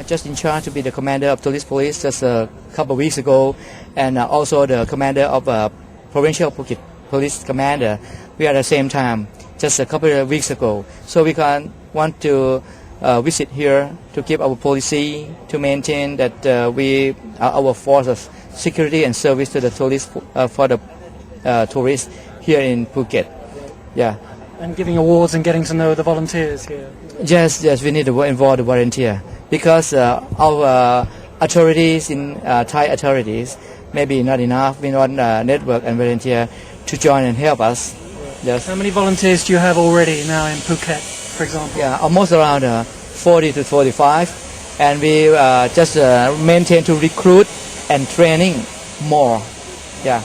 I just in charge to be the commander of tourist police just a couple of weeks ago, and also the commander of provincial Phuket police commander. We are at the same time just a couple of weeks ago. So we can want to visit here to keep our policy, to maintain that our force of security and service to the tourists for the tourists here in Phuket. Yeah. And giving awards and getting to know the volunteers here. Yes, we need to involve the volunteer because our authorities in Thai authorities maybe not enough. We want network and volunteer to join and help us. Yes. How many volunteers do you have already now in Phuket, for example? Yeah, almost around 40 to 45, and we just maintain to recruit and training more. Yeah,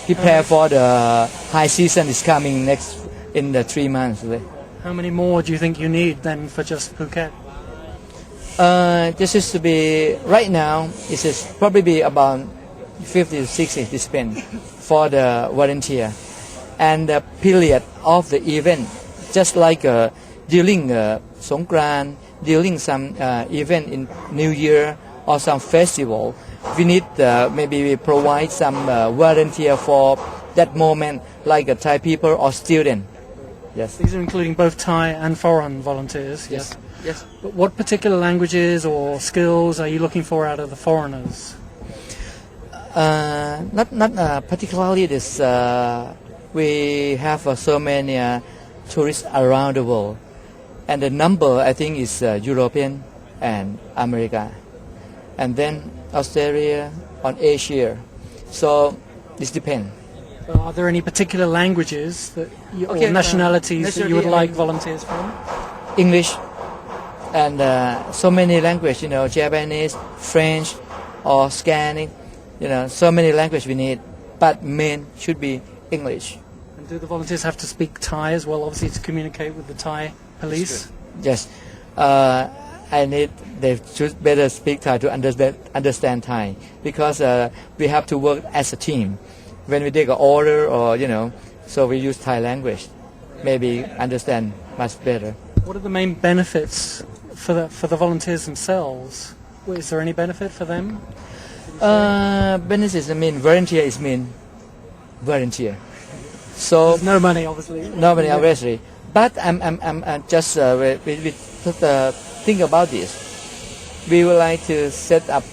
prepare for the high season is coming next in the 3 months. How many more do you think you need then for just Phuket? This is to be right now. It is probably be about 50 to 60 to spend for the volunteer, and the period of the event, just like during Songkran, during some event in New Year or some festival, we need maybe we provide some volunteer for that moment, like Thai people or student. Yes. These are including both Thai and foreign volunteers. Yes. Yes. But what particular languages or skills are you looking for out of the foreigners? Not particularly this. We have so many tourists around the world, and the number I think is European and America, and then Australia on Asia. So this depends. Are there any particular languages that or nationalities that you would like volunteers from? English, and so many languages. Japanese, French, or Scanish. So many languages we need, but main should be English. And do the volunteers have to speak Thai as well, obviously, to communicate with the Thai police? Yes. They should better speak Thai to understand Thai, because we have to work as a team. When we take an order or, so we use Thai language, maybe understand much better. What are the main benefits for the volunteers themselves? Is there any benefit for them? Benefits, volunteer is volunteer. So there's no money, obviously. No money, obviously. But I'm just we think about this. We would like to set up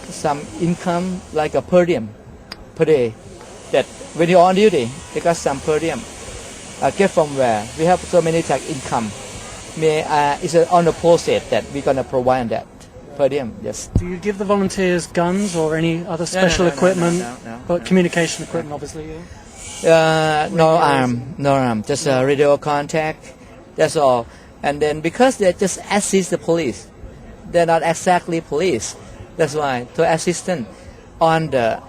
some income like a per diem per day. That when you're on duty, you got some per diem. Get from where? We have so many tax income. It's on the process that we're gonna provide that per diem. Yes. Do you give the volunteers guns or any other special equipment? No. Communication equipment, obviously. Yeah. No arm, just radio contact. That's all. And then because they just assist the police, they're not exactly police. That's why to assistant on the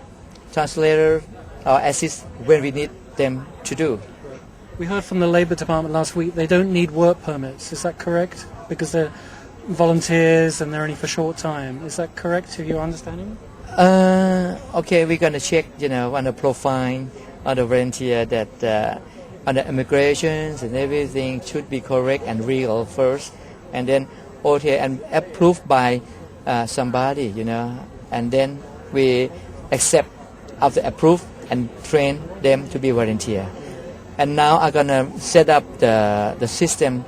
translator or assist when we need them to do. We heard from the Labour Department last week they don't need work permits. Is that correct? Because they're volunteers and they're only for short time. Is that correct? Are you understanding? Okay, we're gonna check, on the profile of the volunteer that on the immigrations and everything should be correct and real first, and then and approved by somebody, and then we accept after approved and train them to be volunteer. And now I'm gonna set up the system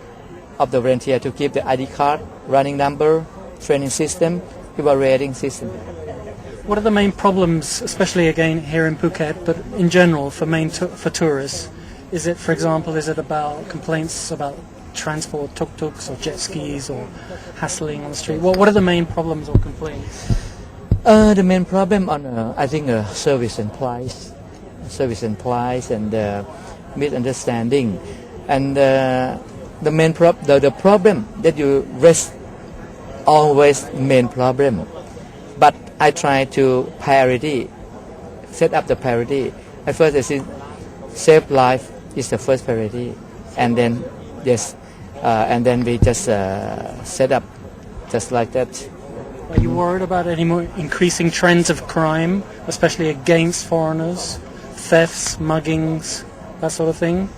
of the volunteer to keep the ID card, running number, training system, evaluating system. What are the main problems, especially again here in Phuket, but in general for tourists? Is it, for example, about complaints about transport, tuk-tuks or jet skis or hassling on the street? What are the main problems or complaints? The main problem on I think service and price and misunderstanding, and the main the problem that you raise always main problem. But I try to set up the priority. At first I think save life is the first priority, and then and then we just set up just like that. Are you worried about any more increasing trends of crime, especially against foreigners, thefts, muggings, that sort of thing?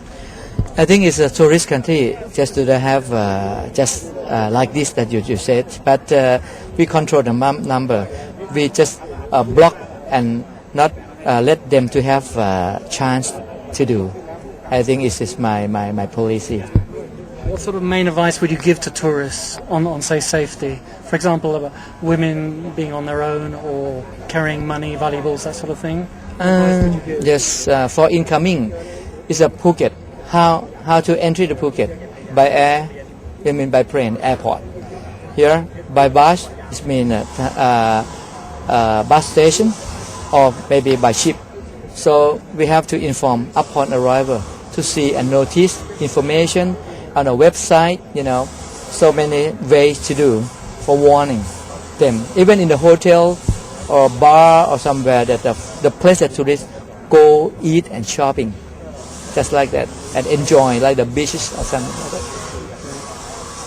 I think it's a tourist country, just to have just like this that you said, but we control the number. We just block and not let them to have chance to do. I think this is my policy. What sort of main advice would you give to tourists on say safety? For example, about women being on their own or carrying money, valuables, that sort of thing. Yes, for incoming, it's a Phuket. How to enter the Phuket? By air, I mean by plane, airport. Here, by bus, it means bus station, or maybe by ship. So we have to inform upon arrival to see and notice information on a website. So many ways to do for warning them. Even in the hotel or bar or somewhere that the place that tourists go eat and shopping, just like that, and enjoy like the beaches or something like that.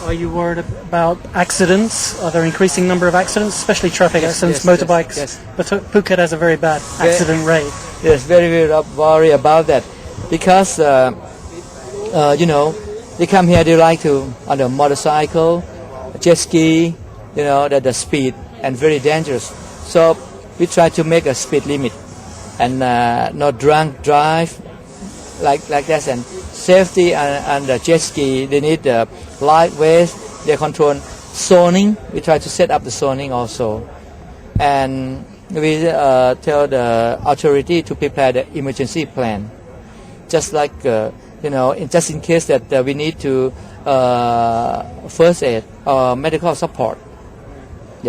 Are you worried about accidents? Are there increasing number of accidents, especially traffic accidents, yes, motorbikes? yes. But Phuket has a very bad accident rate. Yes, very worried about that because they come here. They like to on a motorcycle, jet ski. That the speed and very dangerous. So we try to make a speed limit and not drunk drive like that. And safety and the jet ski, they need the light waves. They control zoning. We try to set up the zoning also, and we tell the authority to prepare the emergency plan, just like just in case that we need to first aid or medical support.